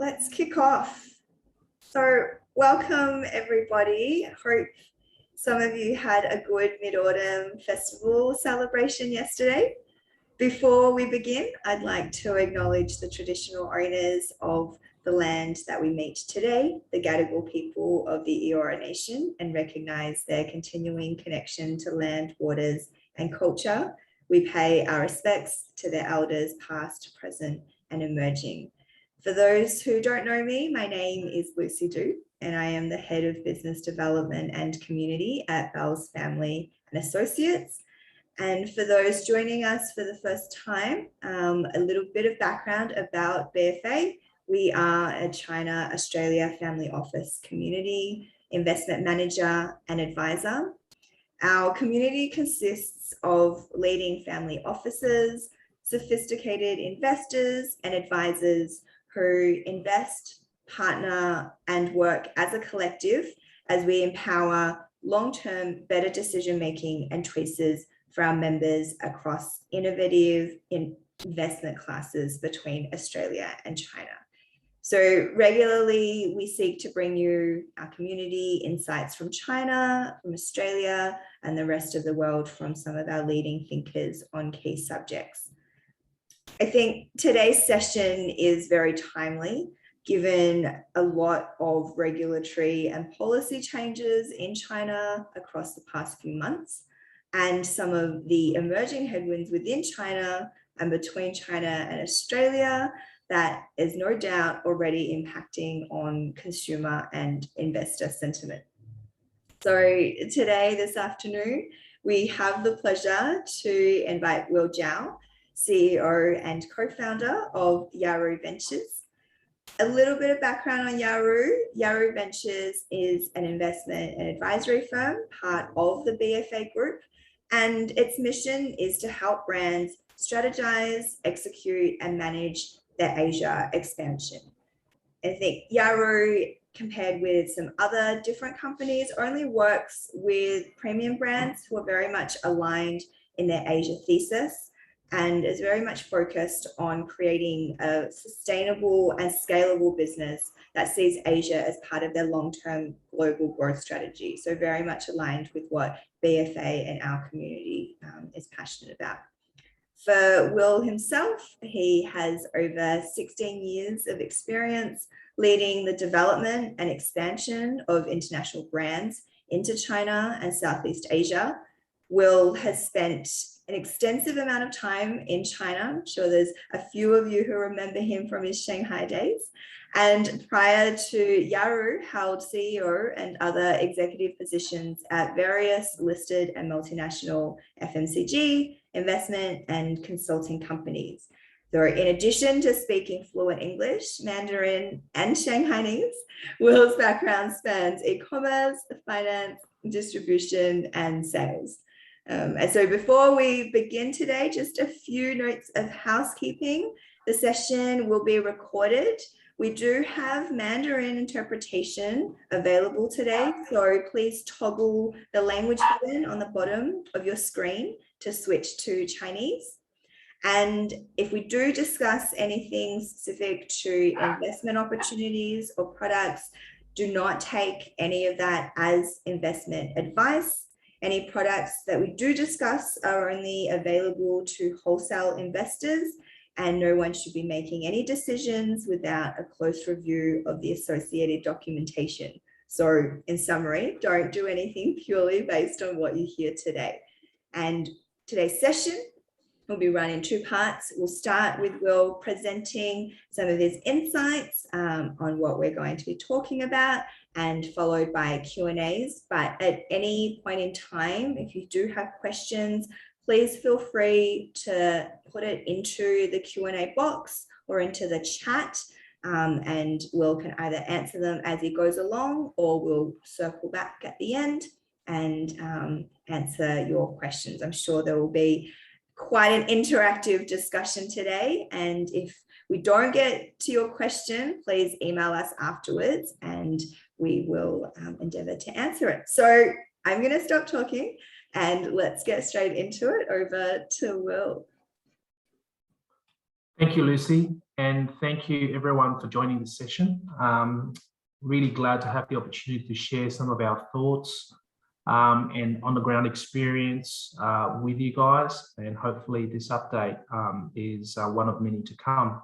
let's kick off. So welcome everybody. Hope some of you had a good Mid-Autumn Festival celebration yesterday. Before we begin, I'd like to acknowledge the traditional owners of the land that we meet today, the Gadigal people of the Eora Nation, and recognise their continuing connection to land, waters and culture. We pay our respects to their elders past, present and emerging. For those who don't know me, my name is Lucy Du, and I am the Head of Business Development and Community at Bell's Family and Associates. And for those joining us for the first time, a little bit of background about BFA. We are a China, Australia family office community, investment manager and advisor. Our community consists of leading family offices, sophisticated investors and advisors who invest, partner and work as a collective as we empower long-term better decision-making and choices for our members across innovative investment classes between Australia and China. So regularly we seek to bring you, our community, insights from China, from Australia, and the rest of the world from some of our leading thinkers on key subjects. I think today's session is very timely, given a lot of regulatory and policy changes in China across the past few months, and some of the emerging headwinds within China and between China and Australia that is no doubt already impacting on consumer and investor sentiment. So today, this afternoon, we have the pleasure to invite Will Zhao, CEO and co-founder of Yaru Ventures. A little bit of background on Yaru. Yaru Ventures is an investment and advisory firm, part of the BFA group, and its mission is to help brands strategize, execute, and manage their Asia expansion. I think Yaru, compared with some other different companies, only works with premium brands who are very much aligned in their Asia thesis and is very much focused on creating a sustainable and scalable business that sees Asia as part of their long-term global growth strategy. So very much aligned with what BFA and our community is passionate about. For Will himself, he has over 16 years of experience leading the development and expansion of international brands into China and Southeast Asia. Will has spent an extensive amount of time in China. I'm sure there's a few of you who remember him from his Shanghai days. And prior to Yaru, held CEO and other executive positions at various listed and multinational FMCG, investment and consulting companies. So in addition to speaking fluent English, Mandarin and Shanghainese, Will's background spans e-commerce, finance, distribution and sales. And so before we begin today, just a few notes of housekeeping. The session will be recorded. We do have Mandarin interpretation available today, so please toggle the language button on the bottom of your screen to switch to Chinese. And if we do discuss anything specific to investment opportunities or products, do not take any of that as investment advice. Any products that we do discuss are only available to wholesale investors, and no one should be making any decisions without a close review of the associated documentation. So in summary, don't do anything purely based on what you hear today. And today's session will be run in two parts. We'll start with Will presenting some of his insights on what we're going to be talking about, and followed by Q&As. But at any point in time, if you do have questions, please feel free to put it into the Q&A box or into the chat, and Will can either answer them as he goes along, or we'll circle back at the end and answer your questions. I'm sure there will be quite an interactive discussion today, and if we don't get to your question, please email us afterwards and we will endeavour to answer it. So I'm going to stop talking and let's get straight into it. Over to Will. Thank you, Lucy, and thank you everyone for joining this session. Really glad to have the opportunity to share some of our thoughts and on-the-ground experience with you guys, and hopefully this update is one of many to come.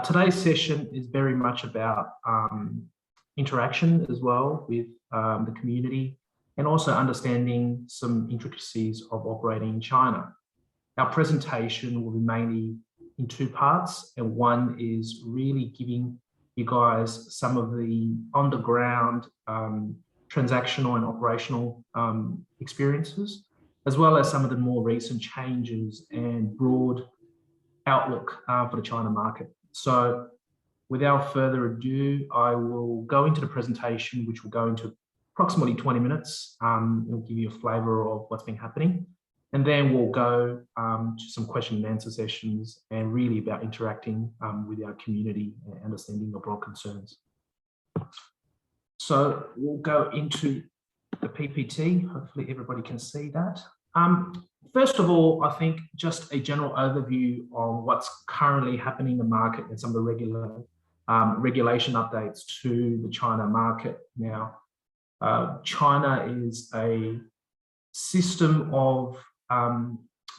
Today's session is very much about interaction as well with the community, and also understanding some intricacies of operating in China. Our presentation will be mainly in two parts, and one is really giving you guys some of the on-the-ground transactional and operational experiences, as well as some of the more recent changes and broad outlook for the China market. So without further ado, I will go into the presentation, which will go into approximately 20 minutes. It'll give you a flavor of what's been happening. And then we'll go to some question and answer sessions, and really about interacting with our community and understanding your broad concerns. So we'll go into the PPT. Hopefully everybody can see that. First of all, I think just a general overview on what's currently happening in the market and some of the regulation updates to the China market. Now, China is a system of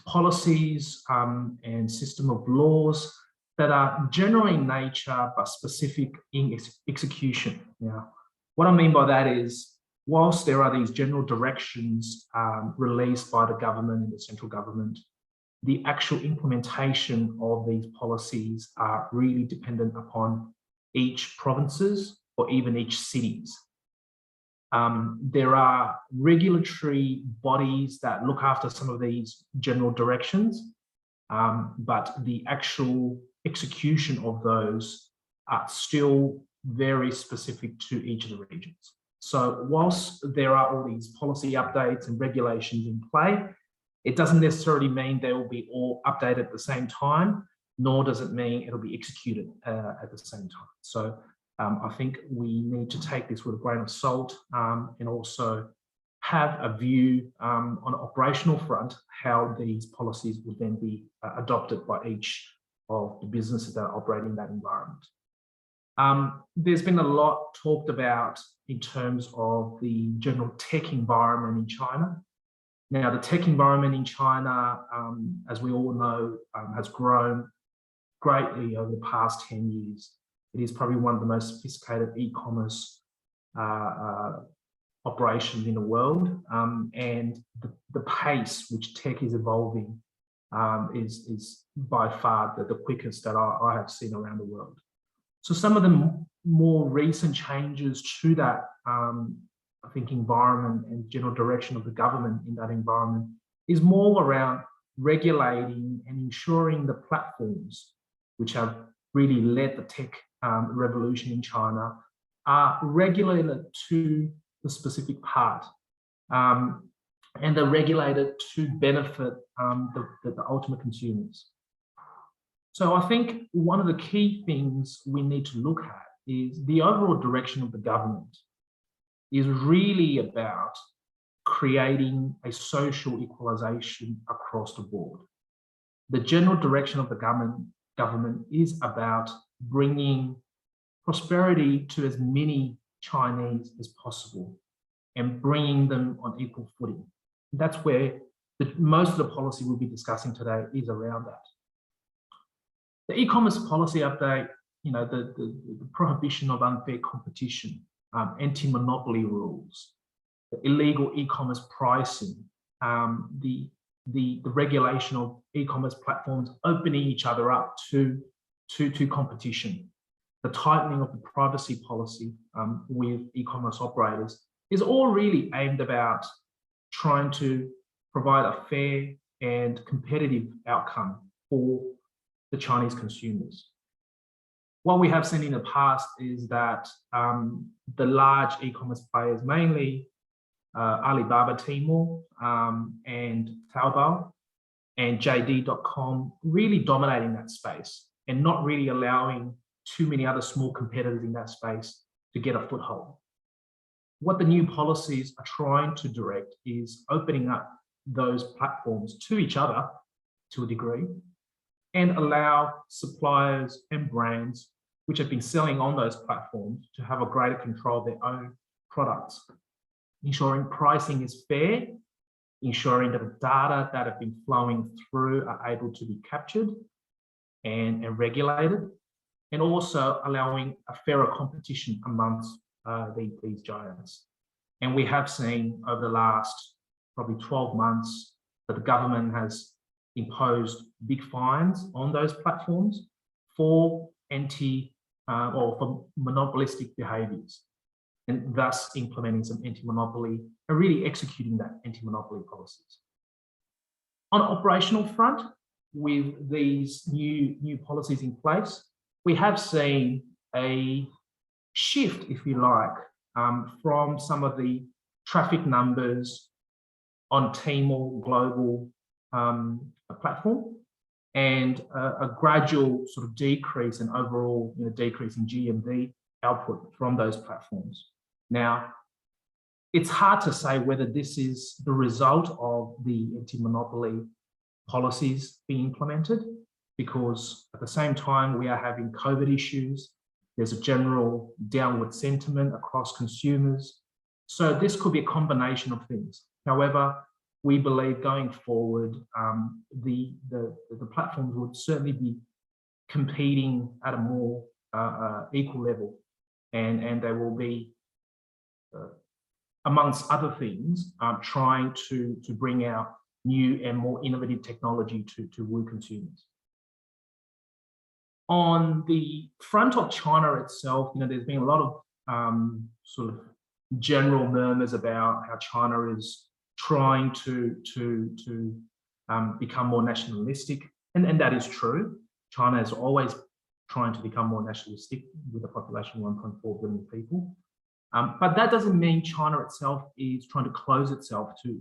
policies and system of laws that are general in nature but specific in execution. Now, what I mean by that is, whilst there are these general directions released by the government and the central government, the actual implementation of these policies are really dependent upon each provinces or even each cities. There are regulatory bodies that look after some of these general directions, but the actual execution of those are still very specific to each of the regions. So whilst there are all these policy updates and regulations in play, it doesn't necessarily mean they will be all updated at the same time, nor does it mean it'll be executed at the same time. So I think we need to take this with a grain of salt, and also have a view on an operational front, how these policies would then be adopted by each of the businesses that are operating in that environment. There's been a lot talked about in terms of the general tech environment in China. Now, the tech environment in China, as we all know, has grown greatly over the past 10 years. It is probably one of the most sophisticated e-commerce operations in the world, and the pace which tech is evolving is by far the quickest that I have seen around the world. So some of the more recent changes to that, I think, environment and general direction of the government in that environment is more around regulating and ensuring the platforms which have really led the tech revolution in China are regulated to the specific part, and they're regulated to benefit the ultimate consumers. So I think one of the key things we need to look at is the overall direction of the government is really about creating a social equalization across the board. The general direction of the government is about bringing prosperity to as many Chinese as possible and bringing them on equal footing. That's where most of the policy we'll be discussing today is around that. The e-commerce policy update, you know, the prohibition of unfair competition, anti-monopoly rules, the illegal e-commerce pricing, the regulation of e-commerce platforms opening each other up to competition, the tightening of the privacy policy with e-commerce operators is all really aimed about trying to provide a fair and competitive outcome for the Chinese consumers. What we have seen in the past is that the large e-commerce players, mainly Alibaba, Tmall, and Taobao, and JD.com, really dominating that space and not really allowing too many other small competitors in that space to get a foothold. What the new policies are trying to direct is opening up those platforms to each other to a degree, and allow suppliers and brands which have been selling on those platforms to have a greater control of their own products, ensuring pricing is fair, ensuring that the data that have been flowing through are able to be captured and regulated, and also allowing a fairer competition amongst these giants. And we have seen over the last probably 12 months that the government has imposed big fines on those platforms for or for monopolistic behaviours, and thus implementing some anti-monopoly and really executing that anti-monopoly policies. On an operational front, with these new policies in place, we have seen a shift, if you like, from some of the traffic numbers on Tmall global platform, and a gradual sort of decrease in overall decrease in GMV output from those platforms. Now, it's hard to say whether this is the result of the anti-monopoly policies being implemented, because at the same time we are having COVID issues, there's a general downward sentiment across consumers. So this could be a combination of things. However, we believe going forward, the platforms would certainly be competing at a more equal level, and they will be, amongst other things, trying to bring out new and more innovative technology to woo consumers. On the front of China itself, there's been a lot of sort of general murmurs about how China is trying to become more nationalistic, and that is true. China is always trying to become more nationalistic with a population of 1.4 billion people. But that doesn't mean China itself is trying to close itself to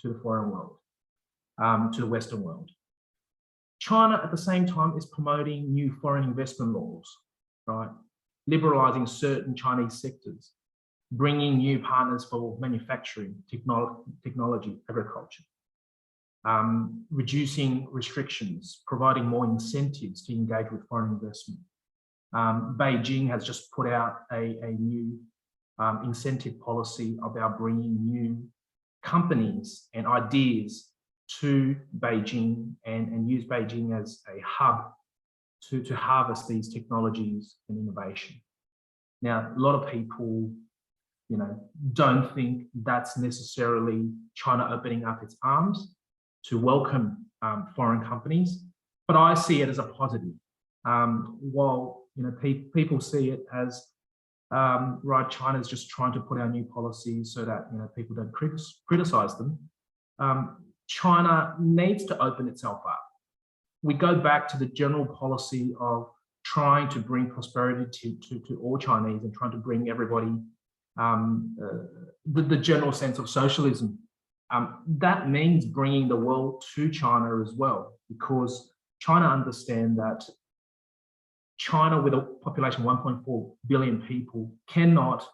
the foreign world, to the Western world. China, at the same time, is promoting new foreign investment laws, right? Liberalizing certain Chinese sectors, bringing new partners for manufacturing, technology, agriculture, reducing restrictions, providing more incentives to engage with foreign investment. Beijing has just put out a new incentive policy about bringing new companies and ideas to Beijing and use Beijing as a hub to harvest these technologies and innovation. Now, a lot of people, don't think that's necessarily China opening up its arms to welcome foreign companies, but I see it as a positive. While people see it as right, China's just trying to put out new policies so that people don't criticize them. China needs to open itself up. We go back to the general policy of trying to bring prosperity to all Chinese and trying to bring everybody the general sense of socialism. That means bringing the world to China as well, because China understand that China, with a population of 1.4 billion people, cannot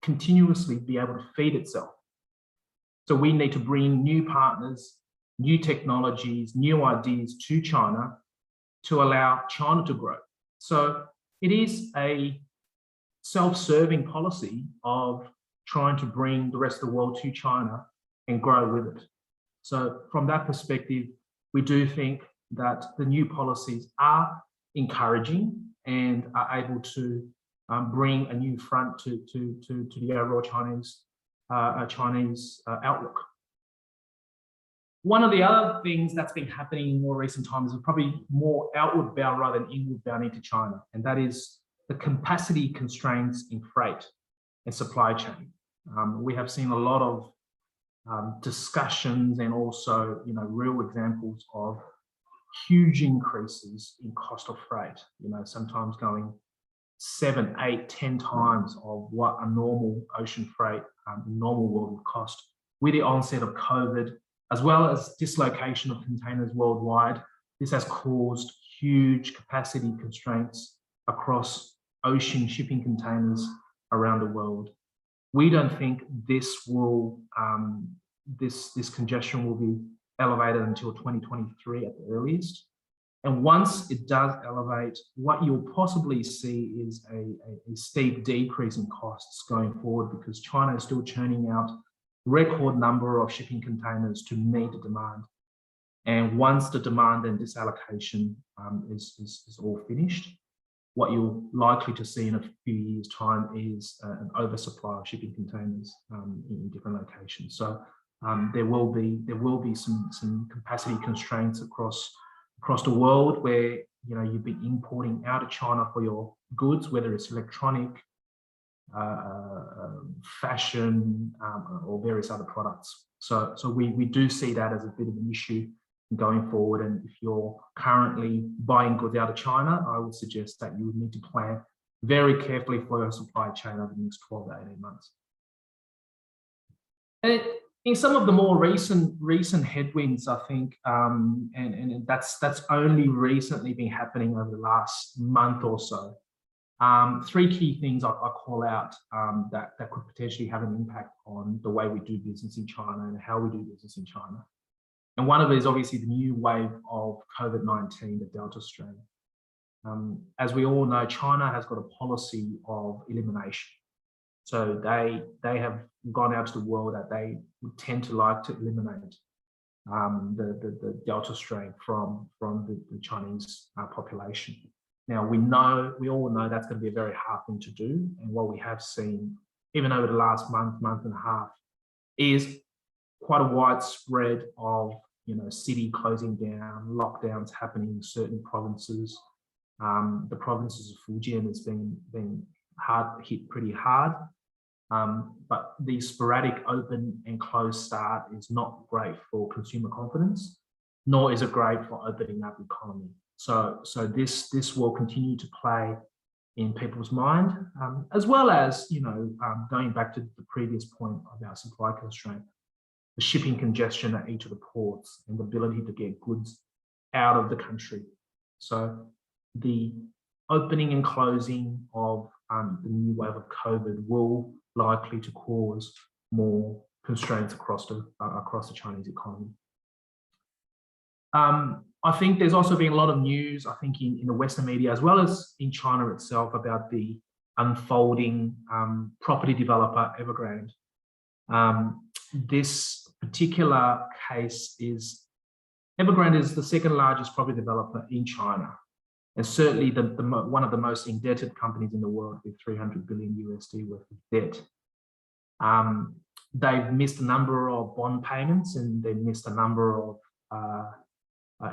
continuously be able to feed itself. So we need to bring new partners, new technologies, new ideas to China to allow China to grow. So it is a self-serving policy of trying to bring the rest of the world to China and grow with it. So from that perspective, we do think that the new policies are encouraging and are able to bring a new front to the overall Chinese outlook. One of the other things that's been happening in more recent times is probably more outward bound rather than inward bound into China, and that is the capacity constraints in freight and supply chain. We have seen a lot of discussions and also, real examples of huge increases in cost of freight. Sometimes going 7, 8, 10 times of what a normal ocean freight in normal world would cost. With the onset of COVID, as well as dislocation of containers worldwide, this has caused huge capacity constraints across ocean shipping containers around the world. We don't think this will, this congestion will be elevated until 2023 at the earliest. And once it does elevate, what you'll possibly see is a steep decrease in costs going forward, because China is still churning out record number of shipping containers to meet the demand. And once the demand and disallocation is all finished, what you're likely to see in a few years' time is an oversupply of shipping containers in different locations. So there will be some capacity constraints across the world, where you've been importing out of China for your goods, whether it's electronic, fashion, or various other products. So we do see that as a bit of an issue going forward. And if you're currently buying goods out of China, I would suggest that you would need to plan very carefully for your supply chain over the next 12 to 18 months. And in some of the more recent headwinds, I think, and that's only recently been happening over the last month or so. Three key things I call out that could potentially have an impact on the way we do business in China and how we do business in China. And one of it is obviously the new wave of COVID-19, the Delta strain. As we all know, China has got a policy of elimination. So they have gone out to the world that they would tend to like to eliminate the Delta strain from the Chinese population. Now, we all know that's going to be a very hard thing to do. And what we have seen, even over the last month and a half, is quite a widespread of city closing down, lockdowns happening in certain provinces. The provinces of Fujian has been hit pretty hard. But the sporadic open and close start is not great for consumer confidence, nor is it great for opening up the economy. So this will continue to play in people's mind, as well as going back to the previous point about supply constraint, the shipping congestion at each of the ports and the ability to get goods out of the country. So the opening and closing of the new wave of COVID will likely to cause more constraints across the Chinese economy. I think there's also been a lot of news, I think, in the Western media, as well as in China itself, about the unfolding property developer Evergrande. This particular case Evergrande is the second largest property developer in China, and certainly one of the most indebted companies in the world, with $300 billion USD worth of debt. They've missed a number of bond payments, and they've missed a number of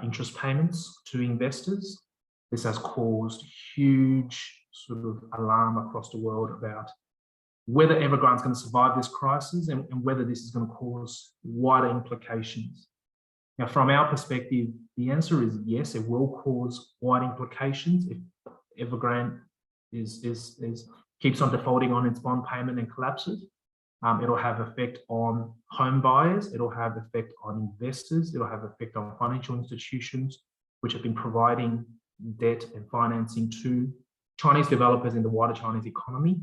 interest payments to investors. This has caused huge sort of alarm across the world about whether Evergrande's going to survive this crisis and whether this is going to cause wider implications. Now, from our perspective, the answer is yes, it will cause wide implications if Evergrande keeps on defaulting on its bond payment and collapses. It'll have effect on home buyers, it'll have effect on investors, it'll have effect on financial institutions, which have been providing debt and financing to Chinese developers in the wider Chinese economy.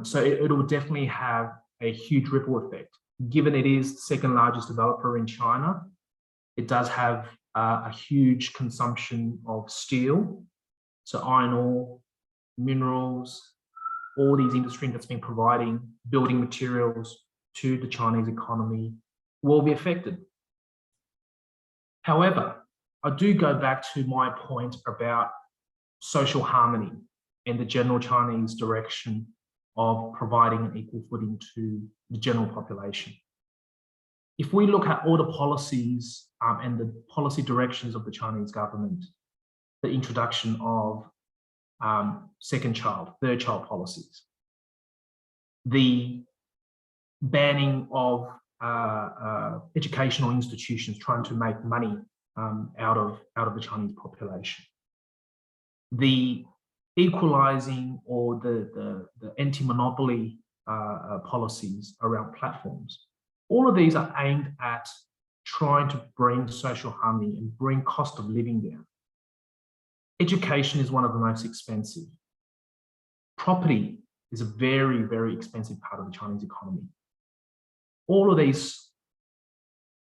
So it will definitely have a huge ripple effect. Given it is the second largest developer in China, it does have a huge consumption of steel. So iron ore, minerals, all these industries that's been providing building materials to the Chinese economy will be affected. However, I do go back to my point about social harmony and the general Chinese direction of providing an equal footing to the general population. If we look at all the policies and the policy directions of the Chinese government, the introduction of second child, third child policies, the banning of educational institutions trying to make money out of the Chinese population, the equalizing or the anti-monopoly policies around platforms, all of these are aimed at trying to bring social harmony and bring cost of living down. Education is one of the most expensive. Property is a very, very expensive part of the Chinese economy. All of these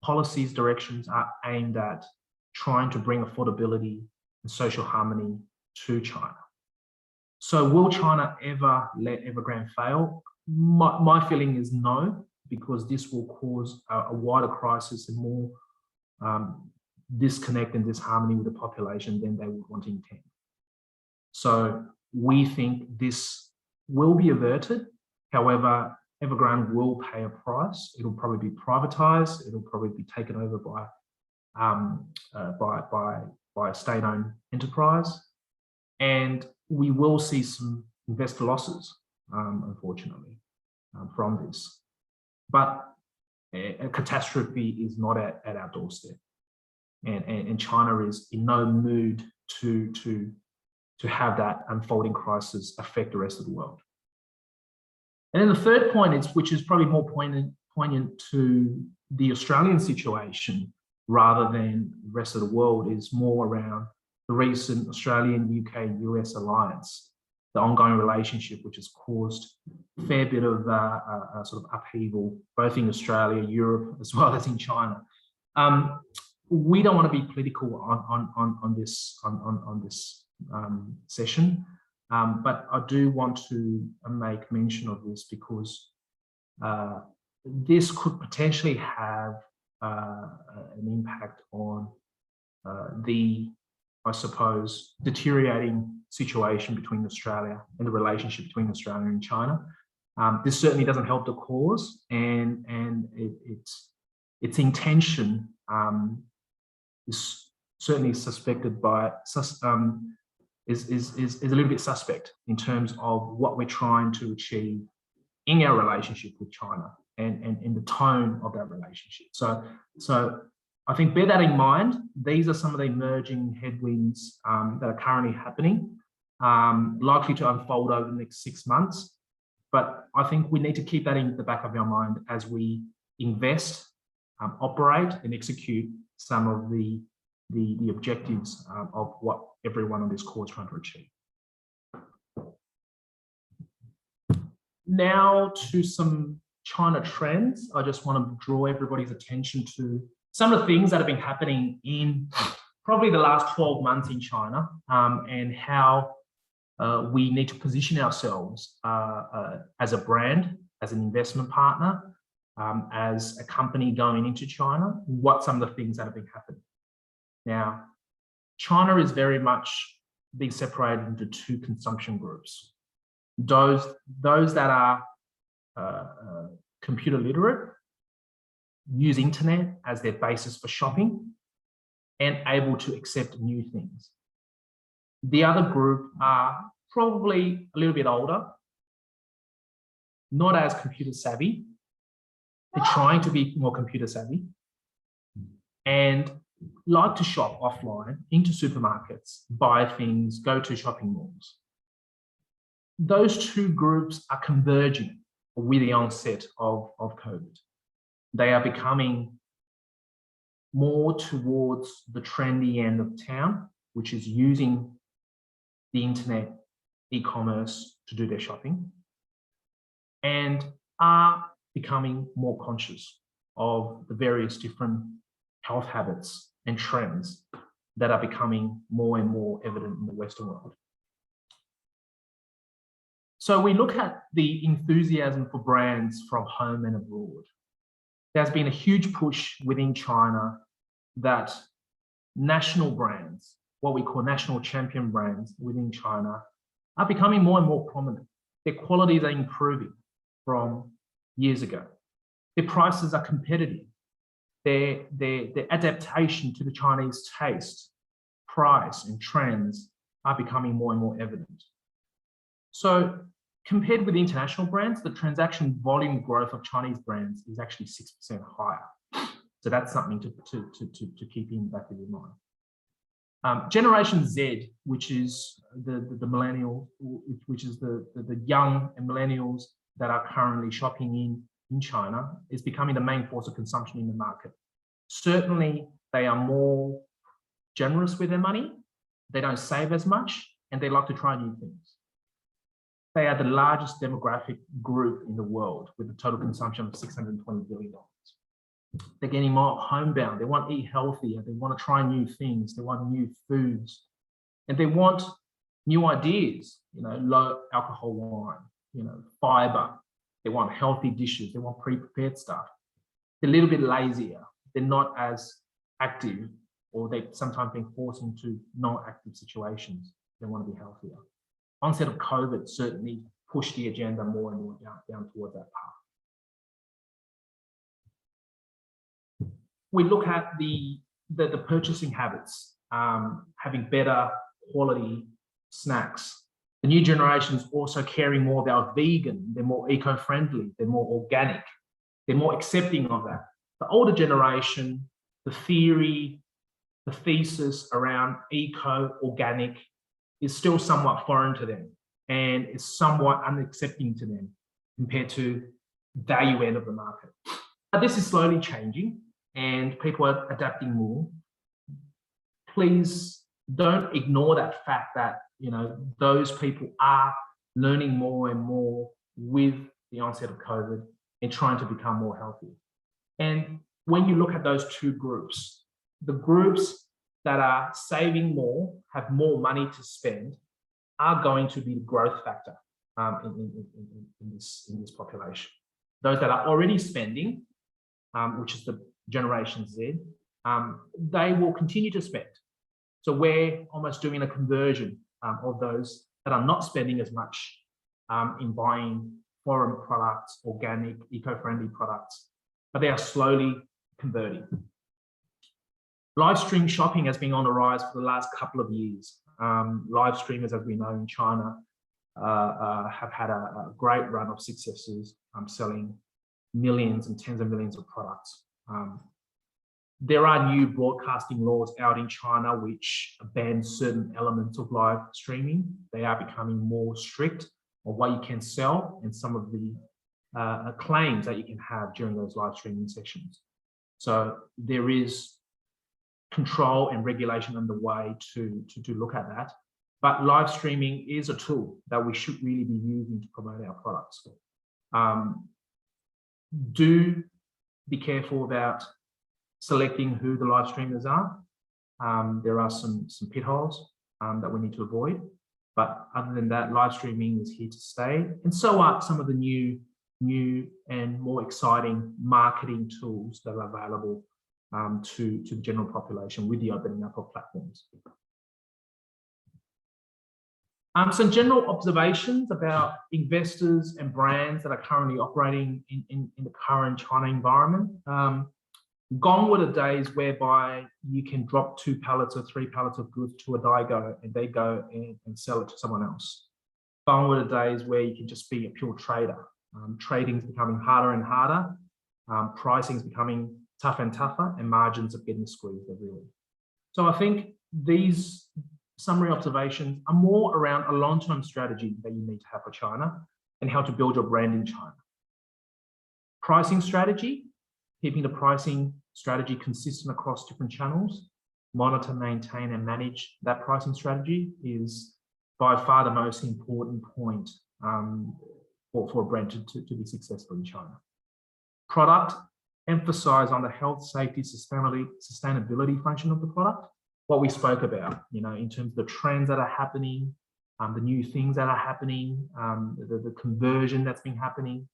policies, directions are aimed at trying to bring affordability and social harmony to China. So will China ever let Evergrande fail? My feeling is no, because this will cause a wider crisis and more disconnect and disharmony with the population than they would want to intend. So we think this will be averted. However, Evergrande will pay a price. It'll probably be privatized. It'll probably be taken over by a state-owned enterprise. And we will see some investor losses, unfortunately, from this. But a catastrophe is not at our doorstep. And China is in no mood to have that unfolding crisis affect the rest of the world. And then the third point, which is probably more poignant to the Australian situation rather than the rest of the world, is more around the recent Australian, UK, US alliance, the ongoing relationship, which has caused a fair bit of sort of upheaval, both in Australia, Europe, as well as in China. We don't want to be political on this session, but I do want to make mention of this because this could potentially have an impact on I suppose, deteriorating situation between Australia and the relationship between Australia and China. This certainly doesn't help the cause, and its intention is certainly suspected by is a little bit suspect in terms of what we're trying to achieve in our relationship with China and in the tone of that relationship. So I think bear that in mind. These are some of the emerging headwinds that are currently happening, likely to unfold over the next 6 months. But I think we need to keep that in the back of our mind as we invest, operate and execute some of the objectives of what everyone on this call is trying to achieve. Now to some China trends. I just want to draw everybody's attention to some of the things that have been happening in probably the last 12 months in China, and how we need to position ourselves as a brand, as an investment partner, as a company going into China, what some of the things that have been happening. Now, China is very much being separated into two consumption groups. Those that are computer literate, use internet as their basis for shopping, and able to accept new things. The other group are probably a little bit older, not as computer savvy. They're trying to be more computer savvy and like to shop offline, into supermarkets, buy things, go to shopping malls. Those two groups are converging with the onset of COVID. They are becoming more towards the trendy end of town, which is using the internet, e-commerce to do their shopping, and are becoming more conscious of the various different health habits and trends that are becoming more and more evident in the Western world. So we look at the enthusiasm for brands from home and abroad. There's been a huge push within China that national brands, what we call national champion brands within China, are becoming more and more prominent. Their qualities are improving from years ago. Their prices are competitive. Their adaptation to the Chinese taste, price, and trends are becoming more and more evident. So compared with international brands, the transaction volume growth of Chinese brands is actually 6% higher. So that's something to keep in the back of your mind. Generation Z, which is the millennial, which is the young and millennials that are currently shopping in China, is becoming the main force of consumption in the market. Certainly, they are more generous with their money. They don't save as much, and they like to try new things. They are the largest demographic group in the world with a total consumption of $620 billion. They're getting more homebound. They want to eat healthier. They want to try new things. They want new foods. And they want new ideas, low alcohol wine, fiber. They want healthy dishes. They want pre-prepared stuff. They're a little bit lazier. They're not as active, or they sometimes being forced into non-active situations. They want to be healthier. Onset of COVID certainly pushed the agenda more and more down towards that path. We look at the purchasing habits, having better quality snacks. The new generation is also caring more about vegan. They're more eco-friendly. They're more organic. They're more accepting of that. The older generation, the theory, the thesis around eco-organic is still somewhat foreign to them and is somewhat unaccepting to them compared to value end of the market. But this is slowly changing and people are adapting more. Please don't ignore that fact that those people are learning more and more with the onset of COVID and trying to become more healthy. And when you look at those two groups, the groups that are saving more, have more money to spend, are going to be the growth factor in this population. Those that are already spending, which is the Generation Z, they will continue to spend. So we're almost doing a conversion of those that are not spending as much in buying foreign products, organic, eco-friendly products, but they are slowly converting. Live stream shopping has been on the rise for the last couple of years. Live streamers, as we know in China, have had a great run of successes, selling millions and tens of millions of products. There are new broadcasting laws out in China which ban certain elements of live streaming. They are becoming more strict on what you can sell and some of the claims that you can have during those live streaming sessions. So there is control and regulation underway to look at that. But live streaming is a tool that we should really be using to promote our products. Do be careful about selecting who the live streamers are. There are some pitfalls that we need to avoid. But other than that, live streaming is here to stay. And so are some of the new and more exciting marketing tools that are available to the general population with the opening up of platforms. Some general observations about investors and brands that are currently operating in the current China environment. Gone were the days whereby you can drop 2 pallets or 3 pallets of goods to a Daigou and they go and sell it to someone else. Gone were the days where you can just be a pure trader. Trading is becoming harder and harder. Pricing is becoming tougher and tougher, and margins are getting squeezed everywhere. So I think these summary observations are more around a long-term strategy that you need to have for China and how to build your brand in China. Pricing strategy, keeping the pricing strategy consistent across different channels, monitor, maintain, and manage that pricing strategy is by far the most important point for a brand to be successful in China. Product, emphasize on the health, safety, sustainability function of the product. What we spoke about, in terms of the trends that are happening, the new things that are happening, the conversion that's been happening.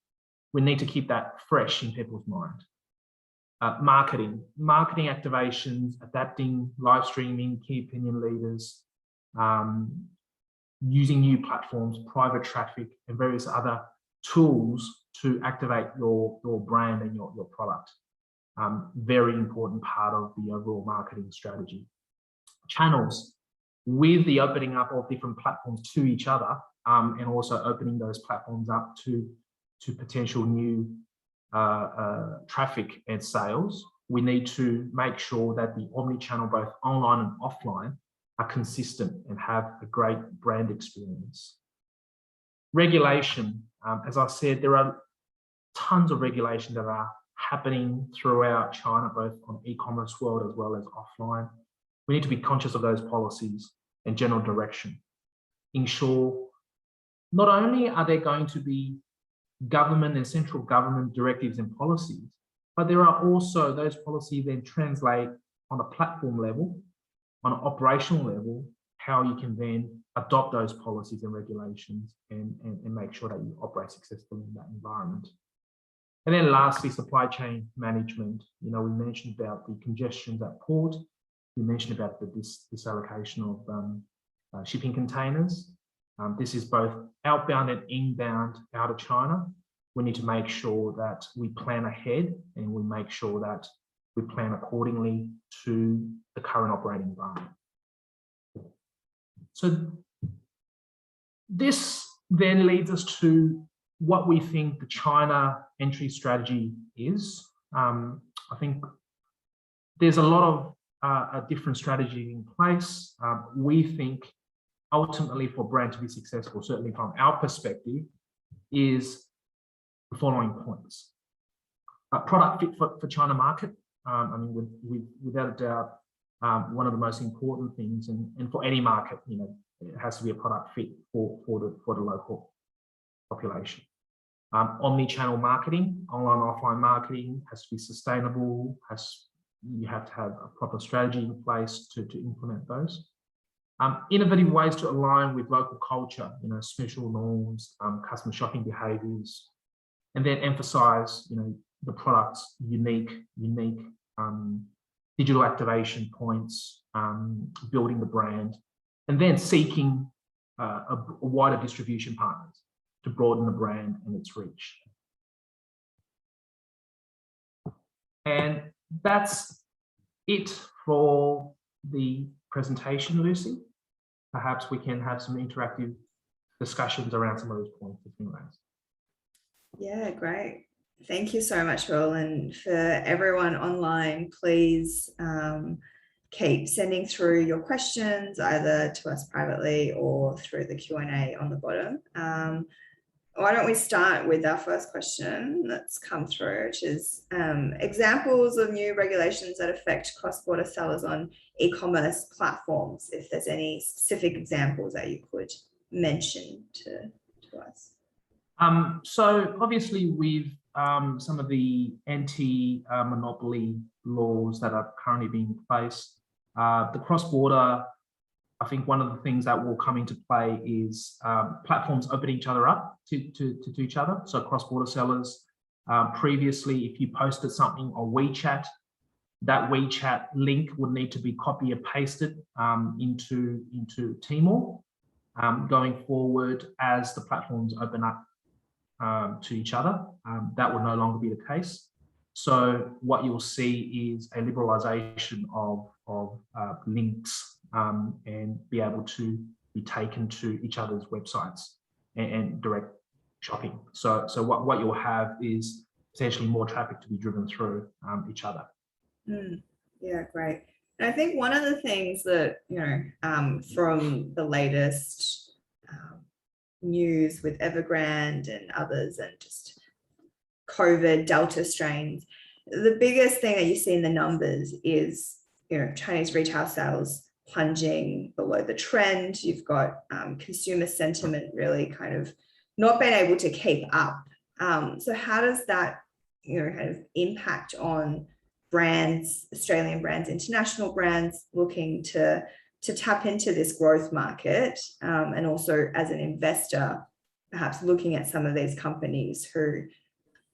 We need to keep that fresh in people's mind. Marketing activations, adapting live streaming, key opinion leaders, using new platforms, private traffic, and various other tools to activate your brand and your product. Very important part of the overall marketing strategy. Channels, with the opening up of different platforms to each other, and also opening those platforms up to potential new traffic and sales, we need to make sure that the omni-channel, both online and offline, are consistent and have a great brand experience. Regulation, as I said, there are tons of regulation that are happening throughout China, both on e-commerce world as well as offline. We need to be conscious of those policies and general direction. Ensure not only are there going to be government and central government directives and policies, but there are also those policies then translate on a platform level, on an operational level, how you can then adopt those policies and regulations and make sure that you operate successfully in that environment. And then lastly, supply chain management. You know, we mentioned about the congestions at port. We mentioned about the disallocation of shipping containers. This is both outbound and inbound out of China. We need to make sure that we plan ahead and we make sure that we plan accordingly to the current operating environment. So this then leads us to what we think the China entry strategy is. I think there's a lot of different strategies in place. We think ultimately for a brand to be successful, certainly from our perspective, is the following points. Product fit for China market. I mean, without a doubt, one of the most important things, and for any market, you know, it has to be a product fit for the local population. Omni-channel marketing, online, offline marketing has to be sustainable. You have to have a proper strategy in place to implement those. Innovative ways to align with local culture, you know, special norms, customer shopping behaviors, and then emphasize, you know, the product's unique digital activation points, building the brand, and then seeking a wider distribution partners to broaden the brand and its reach. And that's it for the presentation, Lucy. Perhaps we can have some interactive discussions around some of those points that's been raised. Yeah, great. Thank you so much, Will. And for everyone online, please keep sending through your questions either to us privately or through the Q&A on the bottom. Why don't we start with our first question that's come through, which is examples of new regulations that affect cross-border sellers on e-commerce platforms, if there's any specific examples that you could mention to us. So obviously with some of the anti-monopoly laws that are currently being placed, the cross-border, I think one of the things that will come into play is platforms open each other up to each other. So cross-border sellers, previously, if you posted something on WeChat, that WeChat link would need to be copy and pasted into Tmall. Going forward, as the platforms open up to each other, that will no longer be the case. So what you'll see is a liberalization of links and be able to be taken to each other's websites and direct shopping. So what you'll have is essentially more traffic to be driven through each other. Yeah, great. And I think one of the things that, you know, from the latest news with Evergrande and others and just COVID Delta strains, the biggest thing that you see in the numbers is, you know, Chinese retail sales plunging below the trend. You've got consumer sentiment really kind of not being able to keep up. So how does that, you know, kind of impact on brands, Australian brands, international brands looking to tap into this growth market, and also as an investor, perhaps looking at some of these companies who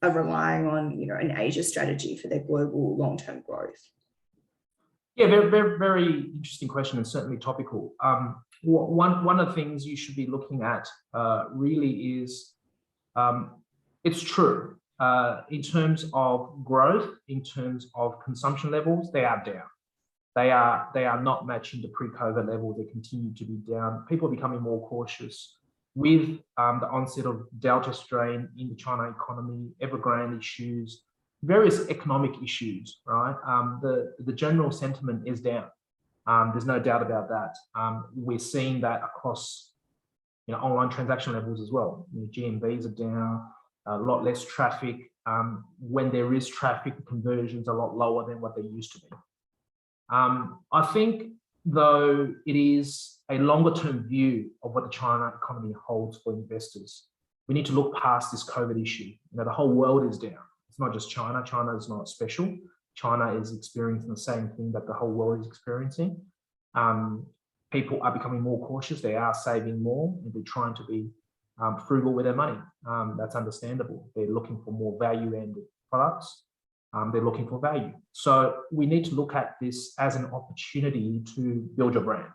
are relying on, you know, an Asia strategy for their global long-term growth? Yeah, very, very interesting question and certainly topical. One of the things you should be looking at really is, it's true, in terms of growth, in terms of consumption levels, they are down. They are not matching the pre-COVID levels. They continue to be down. People are becoming more cautious with the onset of Delta strain in the China economy, Evergrande issues, various economic issues, right? The general sentiment is down. There's no doubt about that. We're seeing that across, you know, online transaction levels as well. You know, GMVs are down, a lot less traffic. When there is traffic, the conversions are a lot lower than what they used to be. I think, though, it is a longer-term view of what the China economy holds for investors. We need to look past this COVID issue. You know, the whole world is down. It's not just China. China is not special. China is experiencing the same thing that the whole world is experiencing. People are becoming more cautious. They are saving more, and they're trying to be frugal with their money. That's understandable. They're looking for more value-end products. They're looking for value. So we need to look at this as an opportunity to build your brand,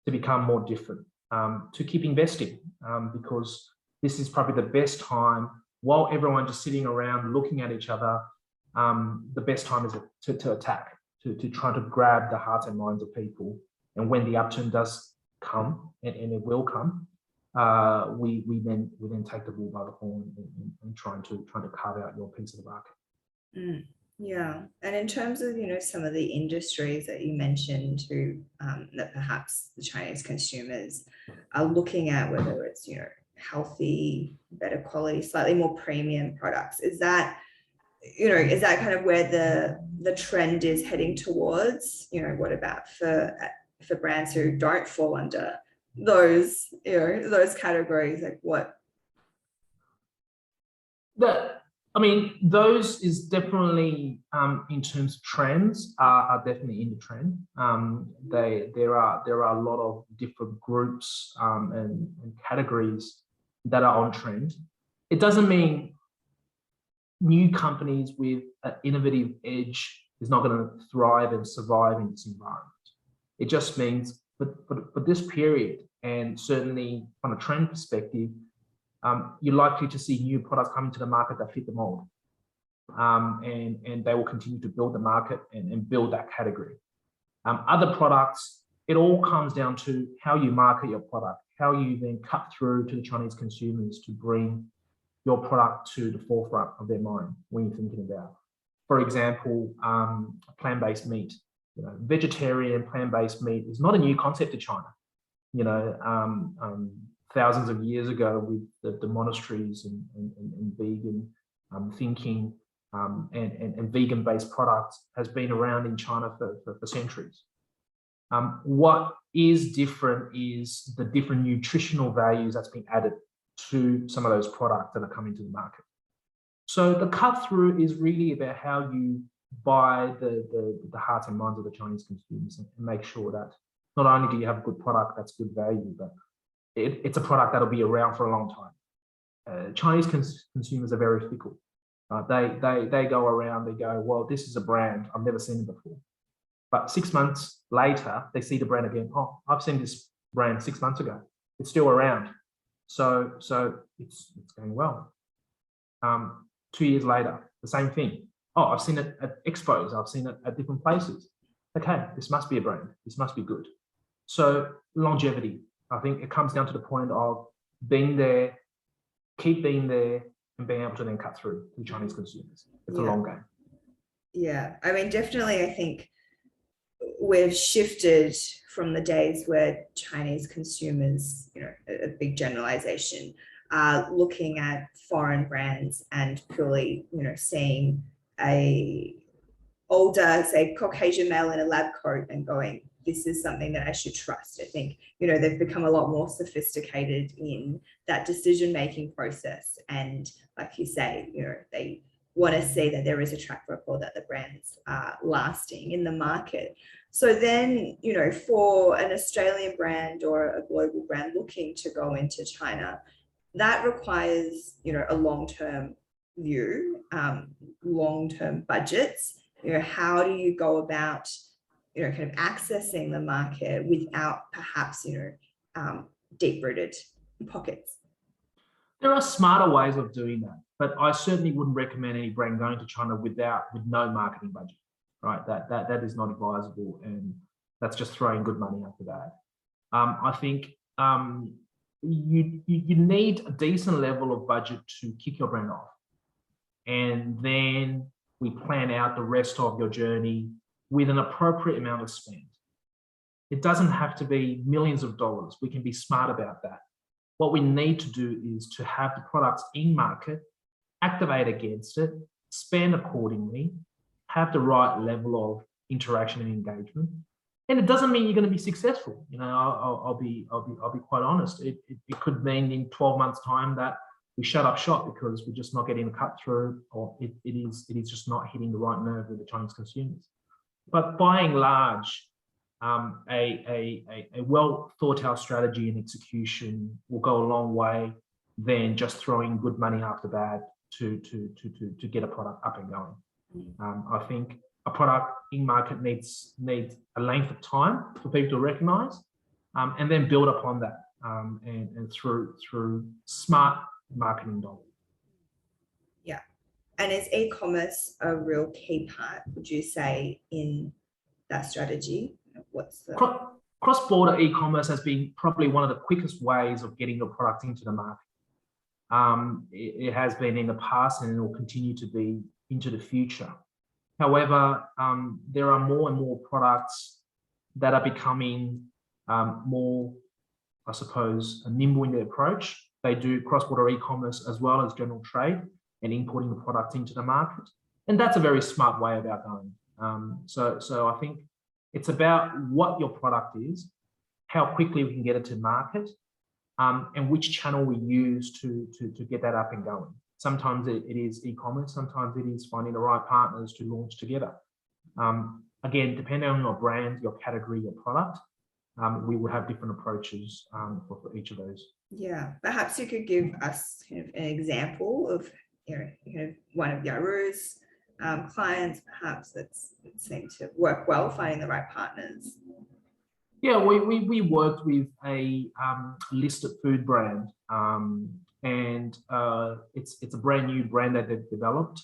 to become more different, to keep investing, because this is probably the best time, while everyone just sitting around looking at each other, the best time is to attack, to try to grab the hearts and minds of people. And when the upturn does come, and it will come, we then take the bull by the horn and trying to carve out your piece of the market. Yeah, and in terms of some of the industries that you mentioned, who that perhaps the Chinese consumers are looking at, whether it's healthy, better quality, slightly more premium products, is that kind of where the trend is heading towards? What about for brands who don't fall under those those categories? Like what? Those is definitely, in terms of trends, are definitely in the trend. There are a lot of different groups and categories that are on trend. It doesn't mean new companies with an innovative edge is not going to thrive and survive in this environment. It just means, for this period, and certainly from a trend perspective, you're likely to see new products coming to the market that fit the mold, and they will continue to build the market and build that category. Other products, it all comes down to how you market your product, how you then cut through to the Chinese consumers to bring your product to the forefront of their mind when you're thinking about, for example, plant-based meat. Vegetarian plant-based meat is not a new concept to China. Thousands of years ago, with the monasteries and vegan thinking and vegan-based products has been around in China for centuries. What is different is the different nutritional values that's been added to some of those products that are coming to the market. So the cut through is really about how you buy the hearts and minds of the Chinese consumers and make sure that not only do you have a good product that's good value, but it's a product that'll be around for a long time. Chinese consumers are very fickle. They go around, they go, well, this is a brand, I've never seen it before. But 6 months later, they see the brand again. Oh, I've seen this brand 6 months ago. It's still around. So it's going well. 2 years later, the same thing. Oh, I've seen it at expos. I've seen it at different places. Okay, this must be a brand. This must be good. So longevity. I think it comes down to the point of being there, keep being there, and being able to then cut through to Chinese consumers. It's a long game. Yeah, definitely, I think we've shifted from the days where Chinese consumers, a big generalization, are looking at foreign brands and purely, seeing a older, say, Caucasian male in a lab coat and going, this is something that I should trust. I think, they've become a lot more sophisticated in that decision-making process. And like you say, they want to see that there is a track record, that the brands are lasting in the market. So then, for an Australian brand or a global brand looking to go into China, that requires, a long-term view, long-term budgets. How do you go about kind of accessing the market without perhaps deep-rooted pockets? There are smarter ways of doing that, but I certainly wouldn't recommend any brand going to China with no marketing budget, right? That is not advisable, and that's just throwing good money after that. I think you need a decent level of budget to kick your brand off, and then we plan out the rest of your journey with an appropriate amount of spend. It doesn't have to be millions of dollars. We can be smart about that. What we need to do is to have the products in market, activate against it, spend accordingly, have the right level of interaction and engagement. And it doesn't mean you're going to be successful. I'll be quite honest. It could mean in 12 months' time that we shut up shop because we're just not getting the cut through, or it is just not hitting the right nerve with the Chinese consumers. But by and large, a well thought out strategy and execution will go a long way than just throwing good money after bad to get a product up and going. I think a product in market needs a length of time for people to recognize, and then build upon that, and through smart marketing dollars. Yeah. And is e-commerce a real key part, would you say, in that strategy? What's the cross-border e-commerce has been probably one of the quickest ways of getting your product into the market. It has been in the past, and it will continue to be into the future. However, there are more and more products that are becoming more, I suppose, nimble in their approach. They do cross-border e-commerce as well as general trade and importing the product into the market. And that's a very smart way about going. So I think it's about what your product is, how quickly we can get it to market, and which channel we use to get that up and going. Sometimes it is e-commerce, sometimes it is finding the right partners to launch together. Again, depending on your brand, your category, your product, we will have different approaches for each of those. Yeah, perhaps you could give us kind of an example of one of Yaru's clients, perhaps that seemed to work well, finding the right partners. Yeah, we worked with a listed food brand, and it's a brand new brand that they've developed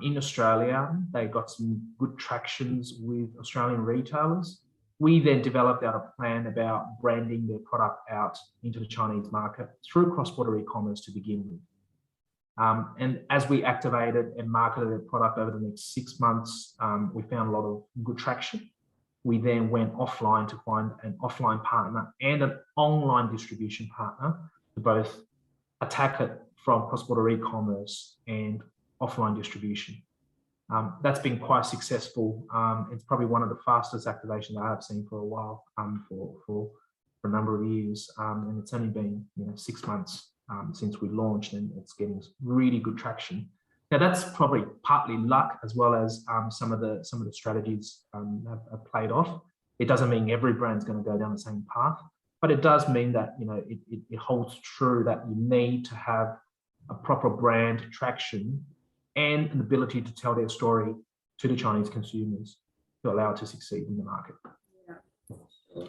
in Australia. They got some good tractions with Australian retailers. We then developed out a plan about branding their product out into the Chinese market through cross-border e-commerce to begin with. And as we activated and marketed the product over the next 6 months, we found a lot of good traction. We then went offline to find an offline partner and an online distribution partner to both attack it from cross-border e-commerce and offline distribution. That's been quite successful. It's probably one of the fastest activations I have seen for a while, for a number of years. And it's only been 6 months since we launched, and it's getting really good traction. Now that's probably partly luck, as well as some of the strategies have played off. It doesn't mean every brand's going to go down the same path, but it does mean that it holds true that you need to have a proper brand traction and an ability to tell their story to the Chinese consumers to allow it to succeed in the market. Yeah, sure.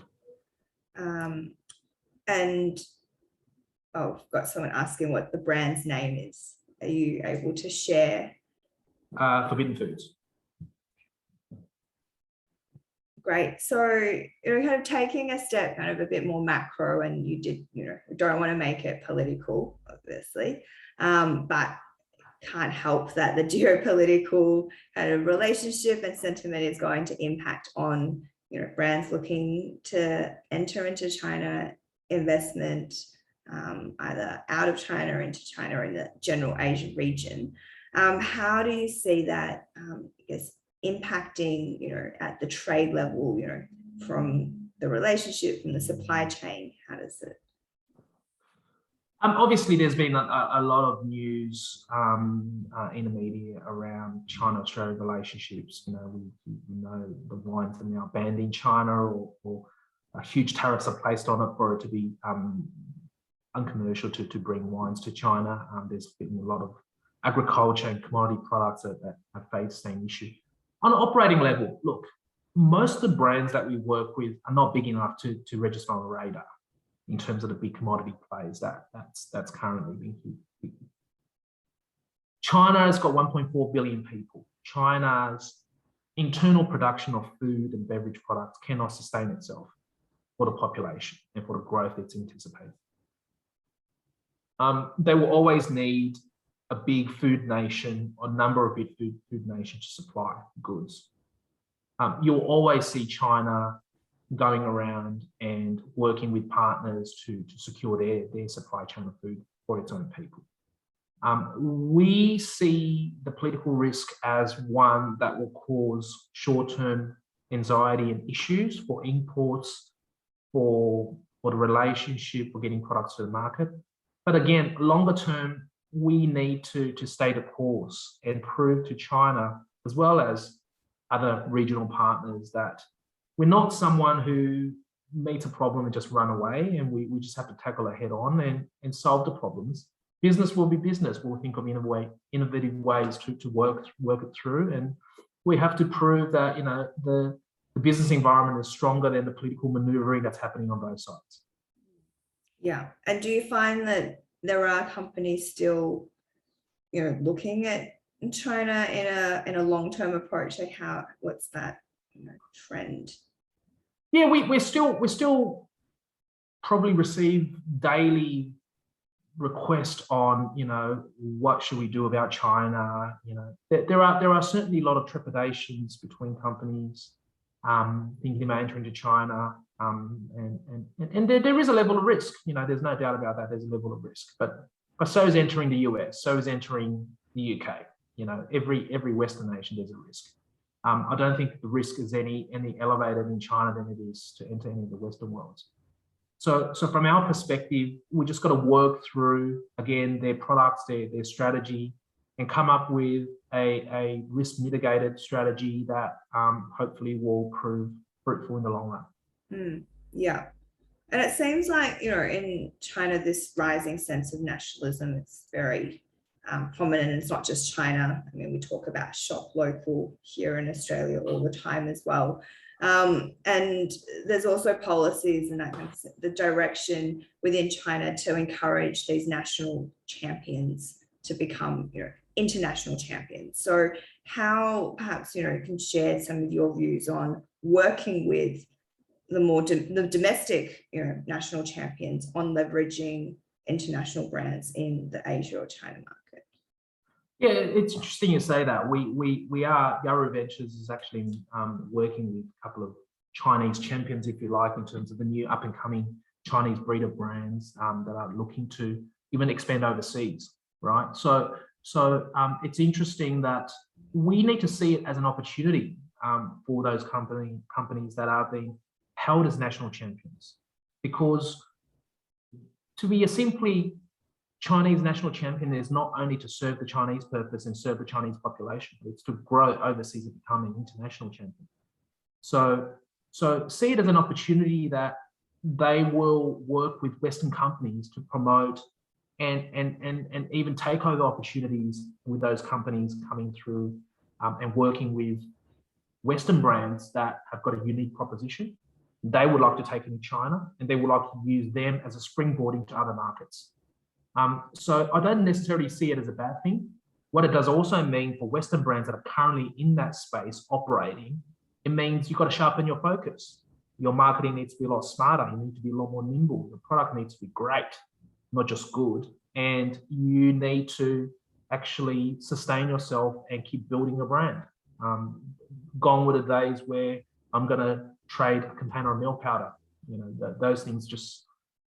And I've got someone asking what the brand's name is. Are you able to share? Forbidden Foods. Great. So, kind of taking a step kind of a bit more macro, and you did, don't want to make it political, obviously, but can't help that the geopolitical kind of relationship and sentiment is going to impact on, brands looking to enter into China, investment, either out of China or into China or in the general Asian region. How do you see that, impacting, at the trade level, from the relationship, from the supply chain? How does it? Obviously, there's been a lot of news in the media around China-Australia relationships. We know the wines are now banned in China, or huge tariffs are placed on it for it to be uncommercial to bring wines to China. There's been a lot of agriculture and commodity products that have faced the same issue. On an operating level, look, most of the brands that we work with are not big enough to register on the radar in terms of the big commodity plays that's currently being hit. China has got 1.4 billion people. China's internal production of food and beverage products cannot sustain itself for the population and for the growth it's anticipated. They will always need a big food nation or number of big food nations to supply goods. You'll always see China going around and working with partners to secure their supply chain of food for its own people. We see the political risk as one that will cause short-term anxiety and issues for imports, for the relationship, for getting products to the market. But again, longer term, we need to stay the course and prove to China, as well as other regional partners, that we're not someone who meets a problem and just run away, and we just have to tackle it head on and solve the problems. Business will be business. We'll think of innovative ways to work it through, and we have to prove that the business environment is stronger than the political maneuvering that's happening on both sides. Yeah, and do you find that there are companies still, looking at China in a long-term approach? Like what's that trend? Yeah, we're still probably receive daily requests on what should we do about China. There are certainly a lot of trepidations between companies thinking about entering into China, and there is a level of risk. There's no doubt about that. There's a level of risk, but so is entering the US, so is entering the UK. Every Western nation, there's a risk. I don't think the risk is any elevated in China than it is to enter any of the Western worlds. So from our perspective, we just got to work through, again, their products, their strategy, and come up with a risk mitigated strategy that hopefully will prove fruitful in the long run. Yeah. And it seems like, in China, this rising sense of nationalism is very prominent. And it's not just China. I mean, we talk about shop local here in Australia all the time as well. And there's also policies and that kind of the direction within China to encourage these national champions to become, international champions. So how perhaps, you can share some of your views on working with the domestic, national champions on leveraging international brands in the Asia or China market? Yeah, it's interesting you say that. We are, Yaru Ventures is actually working with a couple of Chinese champions, if you like, in terms of the new up and coming Chinese breeder brands that are looking to even expand overseas, right? So it's interesting that we need to see it as an opportunity for those companies that are being held as national champions, because to be a simply Chinese national champion is not only to serve the Chinese purpose and serve the Chinese population, but it's to grow overseas and become an international champion. So see it as an opportunity that they will work with Western companies to promote and even take over opportunities with those companies coming through and working with Western brands that have got a unique proposition. They would like to take into China, and they would like to use them as a springboard into other markets. So I don't necessarily see it as a bad thing. What it does also mean for Western brands that are currently in that space operating, it means you've got to sharpen your focus. Your marketing needs to be a lot smarter. You need to be a lot more nimble. Your product needs to be great, not just good. And you need to actually sustain yourself and keep building your brand. Gone were the days where I'm going to trade a container of milk powder. Those things just,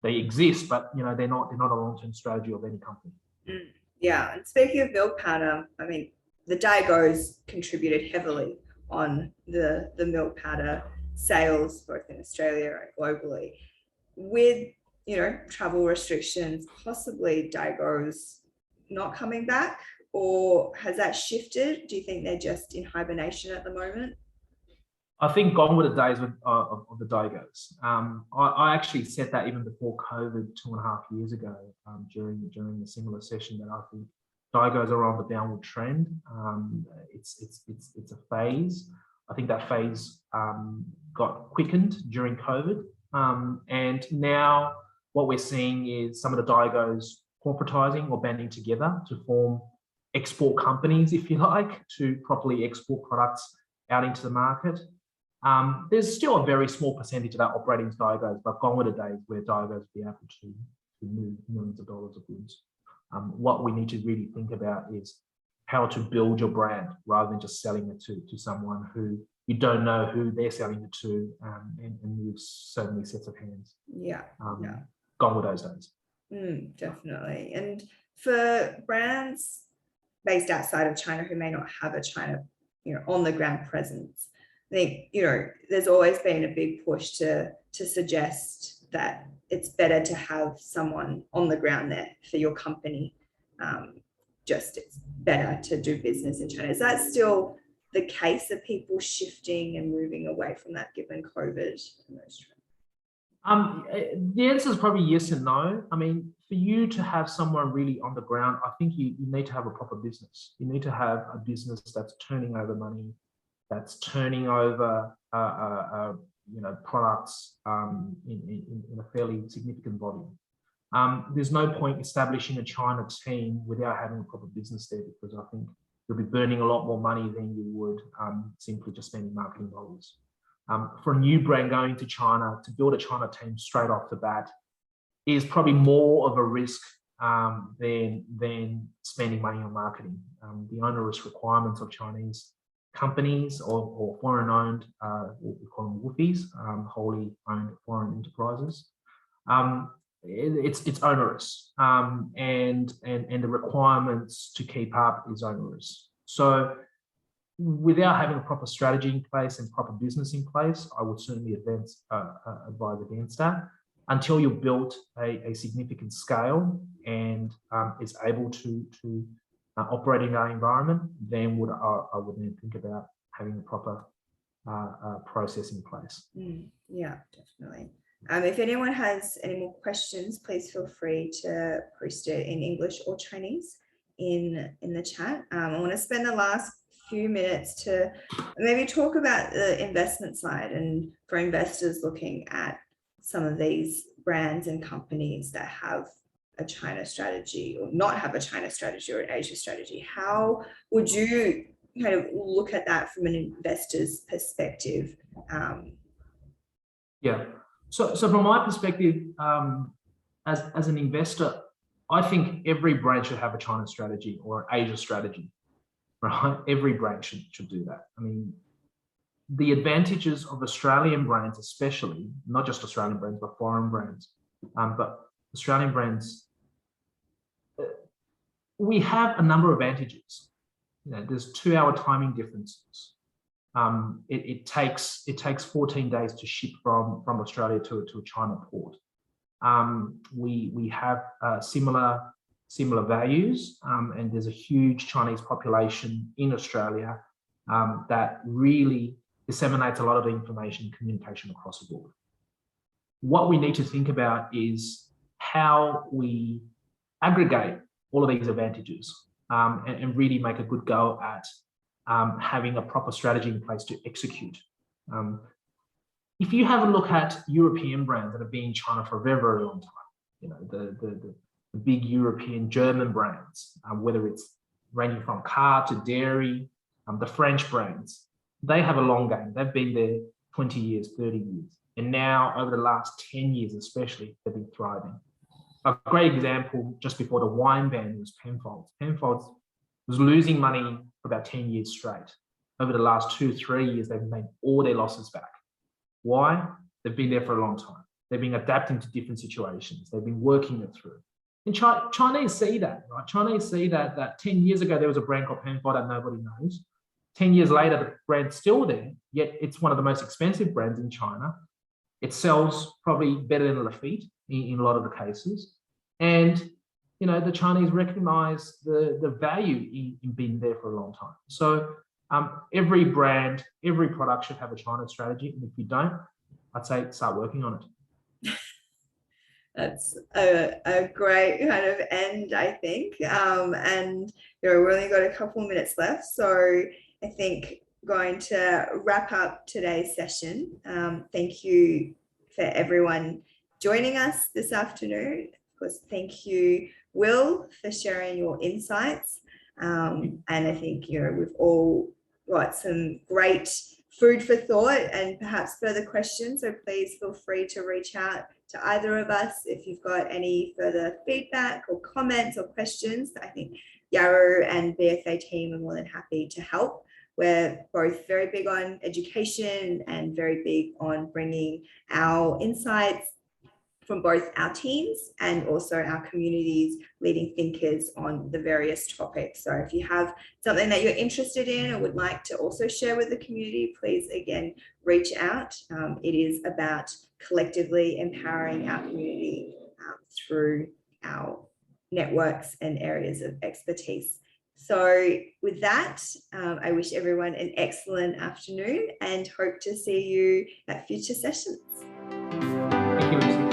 they exist, but they're not a long-term strategy of any company. Yeah, and speaking of milk powder, I mean, the Daigous contributed heavily on the milk powder sales, both in Australia and globally. With travel restrictions, possibly Daigous not coming back, or has that shifted? Do you think they're just in hibernation at the moment? I think gone were the days of the Daigous. I actually said that even before COVID 2.5 years ago, during a similar session, that I think Daigous are on the downward trend. It's a phase. I think that phase got quickened during COVID, and now what we're seeing is some of the Daigous corporatizing or banding together to form export companies, if you like, to properly export products out into the market. There's still a very small percentage of that operating as Daigous, but gone were the days where Daigous be able to move millions of dollars of goods. What we need to really think about is how to build your brand rather than just selling it to someone who you don't know who they're selling it to, and move so many sets of hands. Yeah. Gone were those days. Definitely. And for brands based outside of China who may not have a China, on the ground presence, I think, there's always been a big push to suggest that it's better to have someone on the ground there for your company. Just it's better to do business in China. Is that still the case of people shifting and moving away from that given COVID and those trends? The answer is probably yes and no. I mean, for you to have someone really on the ground, I think you need to have a proper business. You need to have a business that's turning over money, that's turning over products in a fairly significant volume. There's no point establishing a China team without having a proper business there, because I think you'll be burning a lot more money than you would simply just spending marketing dollars. For a new brand going to China, to build a China team straight off the bat is probably more of a risk than spending money on marketing. The onerous requirements of Chinese companies or foreign-owned, what we call them WOFIs, wholly owned foreign enterprises, it's onerous, and the requirements to keep up is onerous. So without having a proper strategy in place and proper business in place, I would certainly advise against that until you've built a significant scale and is able to operate in that environment. Then I would then think about having a proper process in place. Yeah, definitely. If anyone has any more questions, please feel free to post it in English or Chinese in the chat. I want to spend the last few minutes to maybe talk about the investment side, and for investors looking at some of these brands and companies that have a China strategy or not have a China strategy or an Asia strategy. How would you kind of look at that from an investor's perspective? Yeah. So from my perspective, as an investor, I think every brand should have a China strategy or an Asia strategy, right? Every brand should do that. I mean, the advantages of Australian brands, especially, not just Australian brands, but foreign brands, but Australian brands, we have a number of advantages. There's 2-hour timing differences. It takes 14 days to ship from Australia to a China port. We have similar values, and there's a huge Chinese population in Australia that really disseminates a lot of information and communication across the board. What we need to think about is how we aggregate all of these advantages and really make a good go at having a proper strategy in place to execute. If you have a look at European brands that have been in China for a very, very long time, the big European German brands, whether it's ranging from car to dairy, the French brands, they have a long game. They've been there 20 years, 30 years. And now over the last 10 years, especially, they've been thriving. A great example just before the wine ban was Penfolds. Penfolds was losing money for about 10 years straight. Over the last 2-3 years, they've made all their losses back. Why? They've been there for a long time. They've been adapting to different situations. They've been working it through. And Chinese see that, right? Chinese see that 10 years ago, there was a brand called Penfolds that nobody knows. 10 years later, the brand's still there, yet it's one of the most expensive brands in China. It sells probably better than Lafite in a lot of the cases. And, the Chinese recognize the value in being there for a long time. So every brand, every product should have a China strategy. And if you don't, I'd say start working on it. That's a great kind of end, I think. And we've only got a couple of minutes left. So I think going to wrap up today's session. Thank you for everyone joining us this afternoon. Of course, thank you, Will, for sharing your insights. And I think, we've all got some great food for thought and perhaps further questions. So please feel free to reach out to either of us if you've got any further feedback or comments or questions. I think Yaru and BFA team are more than happy to help. We're both very big on education and very big on bringing our insights from both our teams and also our community's leading thinkers on the various topics. So if you have something that you're interested in or would like to also share with the community, please again, reach out. It is about collectively empowering our community through our networks and areas of expertise. So with that, I wish everyone an excellent afternoon and hope to see you at future sessions. Thank you, Lucy.